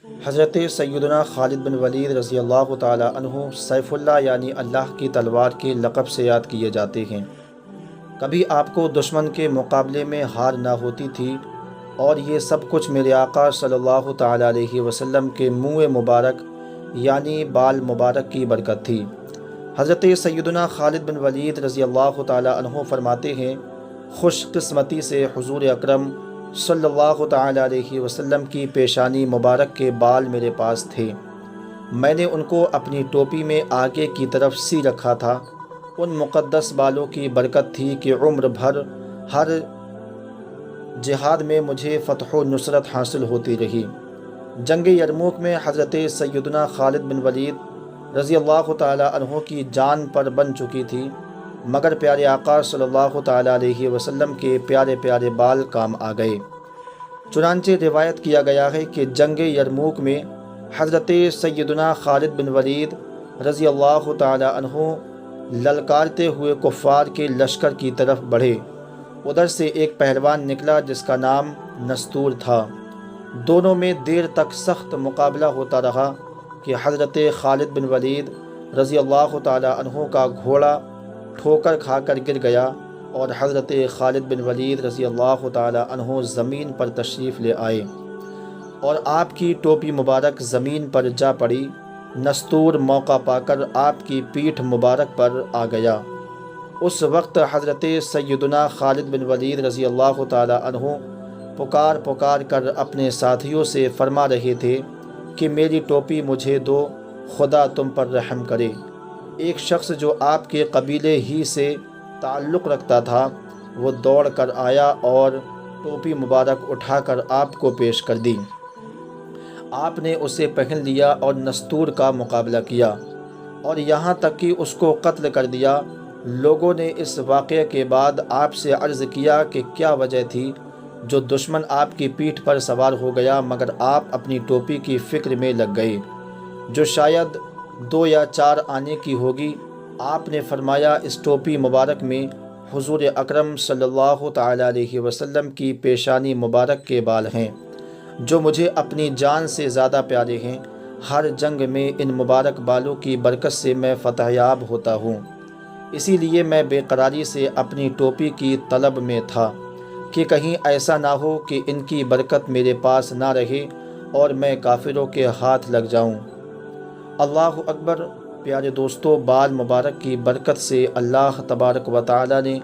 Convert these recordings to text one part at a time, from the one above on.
حضرت سیدنا خالد بن ولید رضی اللہ تعالیٰ عنہ سیف اللہ یعنی اللہ کی تلوار کے لقب سے یاد کیے جاتے ہیں۔ کبھی آپ کو دشمن کے مقابلے میں ہار نہ ہوتی تھی، اور یہ سب کچھ میرے آقا صلی اللہ تعالیٰ علیہ وسلم کے منہ مبارک یعنی بال مبارک کی برکت تھی۔ حضرت سیدنا خالد بن ولید رضی اللہ تعالیٰ عنہ فرماتے ہیں، خوش قسمتی سے حضور اکرم صلی اللہ تعالیٰ علیہ وسلم کی پیشانی مبارک کے بال میرے پاس تھے۔ میں نے ان کو اپنی ٹوپی میں آگے کی طرف سی رکھا تھا۔ ان مقدس بالوں کی برکت تھی کہ عمر بھر ہر جہاد میں مجھے فتح و نصرت حاصل ہوتی رہی۔ جنگ یرموک میں حضرت سیدنا خالد بن ولید رضی اللہ تعالیٰ عنہ کی جان پر بن چکی تھی، مگر پیارے آقا صلی اللہ تعالیٰ علیہ وسلم کے پیارے پیارے بال کام آ گئے۔ چنانچہ روایت کیا گیا ہے کہ جنگ یرموک میں حضرت سیدنا خالد بن ولید رضی اللہ تعالیٰ عنہ للکارتے ہوئے کفار کے لشکر کی طرف بڑھے۔ ادھر سے ایک پہلوان نکلا جس کا نام نستور تھا۔ دونوں میں دیر تک سخت مقابلہ ہوتا رہا کہ حضرت خالد بن ولید رضی اللہ تعالیٰ عنہ کا گھوڑا ٹھوکر کھا کر گر گیا، اور حضرت خالد بن ولید رضی اللہ تعالیٰ عنہ زمین پر تشریف لے آئے اور آپ کی ٹوپی مبارک زمین پر جا پڑی۔ نستور موقع پا کر آپ کی پیٹھ مبارک پر آ گیا۔ اس وقت حضرت سیدنا خالد بن ولید رضی اللہ تعالیٰ عنہ پکار پکار کر اپنے ساتھیوں سے فرما رہے تھے کہ میری ٹوپی مجھے دو، خدا تم پر رحم کرے۔ ایک شخص جو آپ کے قبیلے ہی سے تعلق رکھتا تھا، وہ دوڑ کر آیا اور ٹوپی مبارک اٹھا کر آپ کو پیش کر دی۔ آپ نے اسے پہن لیا اور نستور کا مقابلہ کیا، اور یہاں تک کہ اس کو قتل کر دیا۔ لوگوں نے اس واقعے کے بعد آپ سے عرض کیا کہ کیا وجہ تھی جو دشمن آپ کی پیٹھ پر سوار ہو گیا، مگر آپ اپنی ٹوپی کی فکر میں لگ گئے جو شاید 2 یا 4 آنے کی ہوگی۔ آپ نے فرمایا، اس ٹوپی مبارک میں حضور اکرم صلی اللہ تعالیٰ علیہ وسلم کی پیشانی مبارک کے بال ہیں جو مجھے اپنی جان سے زیادہ پیارے ہیں۔ ہر جنگ میں ان مبارک بالوں کی برکت سے میں فتح یاب ہوتا ہوں، اسی لیے میں بے قراری سے اپنی ٹوپی کی طلب میں تھا کہ کہیں ایسا نہ ہو کہ ان کی برکت میرے پاس نہ رہے اور میں کافروں کے ہاتھ لگ جاؤں۔ اللہ اکبر۔ پیارے دوستو، بال مبارک کی برکت سے اللہ تبارک و تعالی نے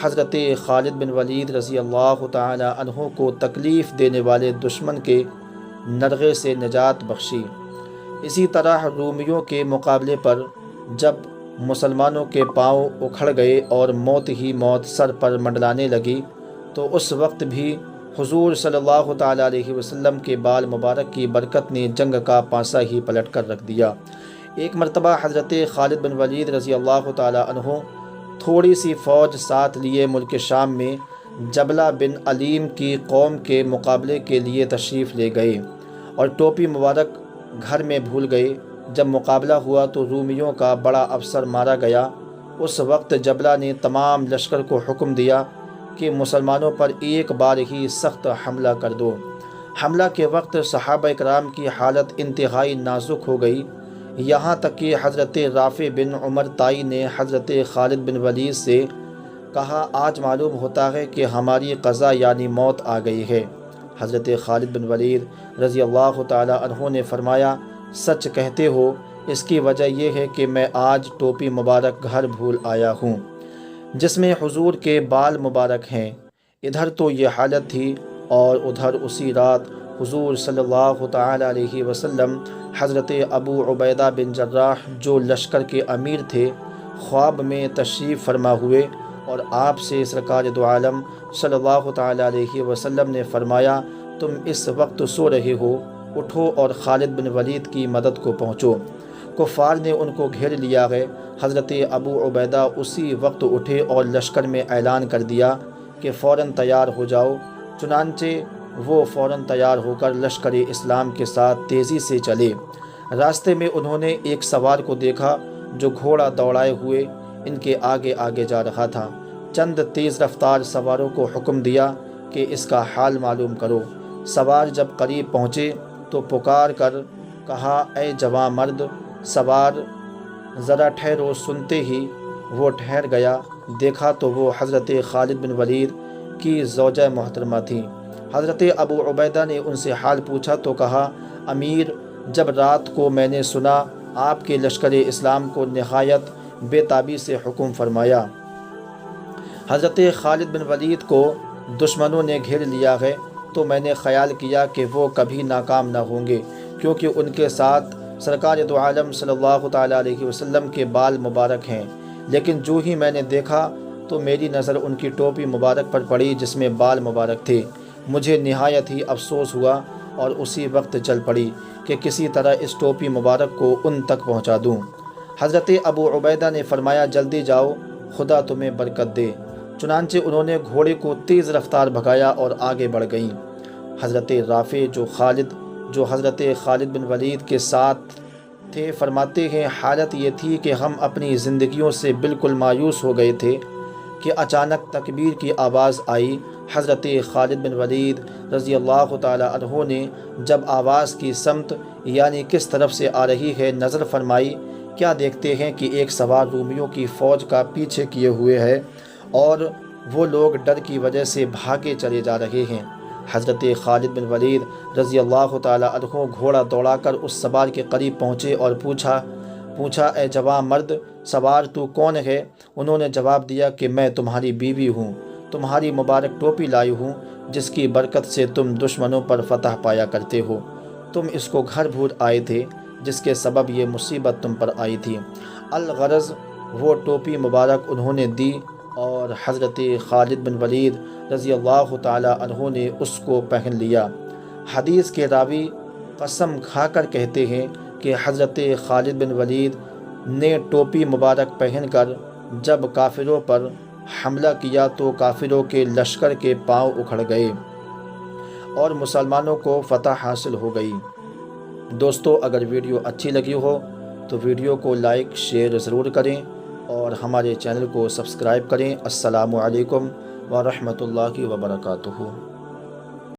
حضرت خالد بن ولید رضی اللہ تعالی عنہ کو تکلیف دینے والے دشمن کے نرغے سے نجات بخشی۔ اسی طرح رومیوں کے مقابلے پر جب مسلمانوں کے پاؤں اکھڑ گئے اور موت ہی موت سر پر منڈلانے لگی، تو اس وقت بھی حضور صلی اللہ تعالیٰ علیہ وسلم کے بال مبارک کی برکت نے جنگ کا پانسا ہی پلٹ کر رکھ دیا۔ ایک مرتبہ حضرت خالد بن ولید رضی اللہ تعالیٰ عنہ تھوڑی سی فوج ساتھ لیے ملک شام میں جبلہ بن علیم کی قوم کے مقابلے کے لیے تشریف لے گئے، اور ٹوپی مبارک گھر میں بھول گئے۔ جب مقابلہ ہوا تو رومیوں کا بڑا افسر مارا گیا۔ اس وقت جبلہ نے تمام لشکر کو حکم دیا کہ مسلمانوں پر ایک بار ہی سخت حملہ کر دو۔ حملہ کے وقت صحابہ کرام کی حالت انتہائی نازک ہو گئی، یہاں تک کہ حضرت رافع بن عمر طائی نے حضرت خالد بن ولید سے کہا، آج معلوم ہوتا ہے کہ ہماری قضا یعنی موت آ گئی ہے۔ حضرت خالد بن ولید رضی اللہ تعالی عنہ نے فرمایا، سچ کہتے ہو، اس کی وجہ یہ ہے کہ میں آج ٹوپی مبارک گھر بھول آیا ہوں جس میں حضور کے بال مبارک ہیں۔ ادھر تو یہ حالت تھی، اور ادھر اسی رات حضور صلی اللہ تعالی علیہ وسلم حضرت ابو عبیدہ بن جراح جو لشکر کے امیر تھے، خواب میں تشریف فرما ہوئے، اور آپ سے سرکار دو عالم صلی اللہ تعالی علیہ وسلم نے فرمایا، تم اس وقت سو رہے ہو، اٹھو اور خالد بن ولید کی مدد کو پہنچو۔ کفار نے ان کو گھیر لیا ہے۔ حضرت ابو عبیدہ اسی وقت اٹھے اور لشکر میں اعلان کر دیا کہ فوراً تیار ہو جاؤ۔ چنانچہ وہ فوراً تیار ہو کر لشکر اسلام کے ساتھ تیزی سے چلے۔ راستے میں انہوں نے ایک سوار کو دیکھا جو گھوڑا دوڑائے ہوئے ان کے آگے آگے جا رہا تھا۔ چند تیز رفتار سواروں کو حکم دیا کہ اس کا حال معلوم کرو۔ سوار جب قریب پہنچے تو پکار کر کہا اے جوان مرد سوار ذرا ٹھہرو۔ سنتے ہی وہ ٹھہر گیا۔ دیکھا تو وہ حضرت خالد بن ولید کی زوجہ محترمہ تھی۔ حضرت ابو عبیدہ نے ان سے حال پوچھا تو کہا امیر، جب رات کو میں نے سنا آپ کے لشکر اسلام کو نہایت بے تابی سے حکم فرمایا، حضرت خالد بن ولید کو دشمنوں نے گھیر لیا ہے، تو میں نے خیال کیا کہ وہ کبھی ناکام نہ ہوں گے، کیونکہ ان کے ساتھ سرکار دو عالم صلی اللہ تعالیٰ علیہ وسلم کے بال مبارک ہیں۔ لیکن جو ہی میں نے دیکھا تو میری نظر ان کی ٹوپی مبارک پر پڑی جس میں بال مبارک تھے۔ مجھے نہایت ہی افسوس ہوا اور اسی وقت چل پڑی کہ کسی طرح اس ٹوپی مبارک کو ان تک پہنچا دوں۔ حضرت ابو عبیدہ نے فرمایا جلدی جاؤ، خدا تمہیں برکت دے۔ چنانچہ انہوں نے گھوڑے کو تیز رفتار بھگایا اور آگے بڑھ گئیں۔ حضرت رافع جو حضرت خالد بن ولید کے ساتھ تھے فرماتے ہیں حالت یہ تھی کہ ہم اپنی زندگیوں سے بالکل مایوس ہو گئے تھے کہ اچانک تکبیر کی آواز آئی۔ حضرت خالد بن ولید رضی اللہ تعالی عنہ نے جب آواز کی سمت یعنی کس طرف سے آ رہی ہے نظر فرمائی، کیا دیکھتے ہیں کہ ایک سوار رومیوں کی فوج کا پیچھے کیے ہوئے ہے اور وہ لوگ ڈر کی وجہ سے بھاگے چلے جا رہے ہیں۔ حضرت خالد بن ولید رضی اللہ تعالی عنہ گھوڑا دوڑا کر اس سوار کے قریب پہنچے اور پوچھا اے جوان مرد سوار تو کون ہے؟ انہوں نے جواب دیا کہ میں تمہاری بیوی ہوں، تمہاری مبارک ٹوپی لائی ہوں جس کی برکت سے تم دشمنوں پر فتح پایا کرتے ہو۔ تم اس کو گھر بھول آئے تھے جس کے سبب یہ مصیبت تم پر آئی تھی۔ الغرض وہ ٹوپی مبارک انہوں نے دی اور حضرت خالد بن ولید رضی اللہ تعالی عنہ نے اس کو پہن لیا۔ حدیث کے راوی قسم کھا کر کہتے ہیں کہ حضرت خالد بن ولید نے ٹوپی مبارک پہن کر جب کافروں پر حملہ کیا تو کافروں کے لشکر کے پاؤں اکھڑ گئے اور مسلمانوں کو فتح حاصل ہو گئی۔ دوستو اگر ویڈیو اچھی لگی ہو تو ویڈیو کو لائک شیئر ضرور کریں اور ہمارے چینل کو سبسکرائب کریں۔ السلام علیکم ورحمۃ اللہ وبرکاتہ۔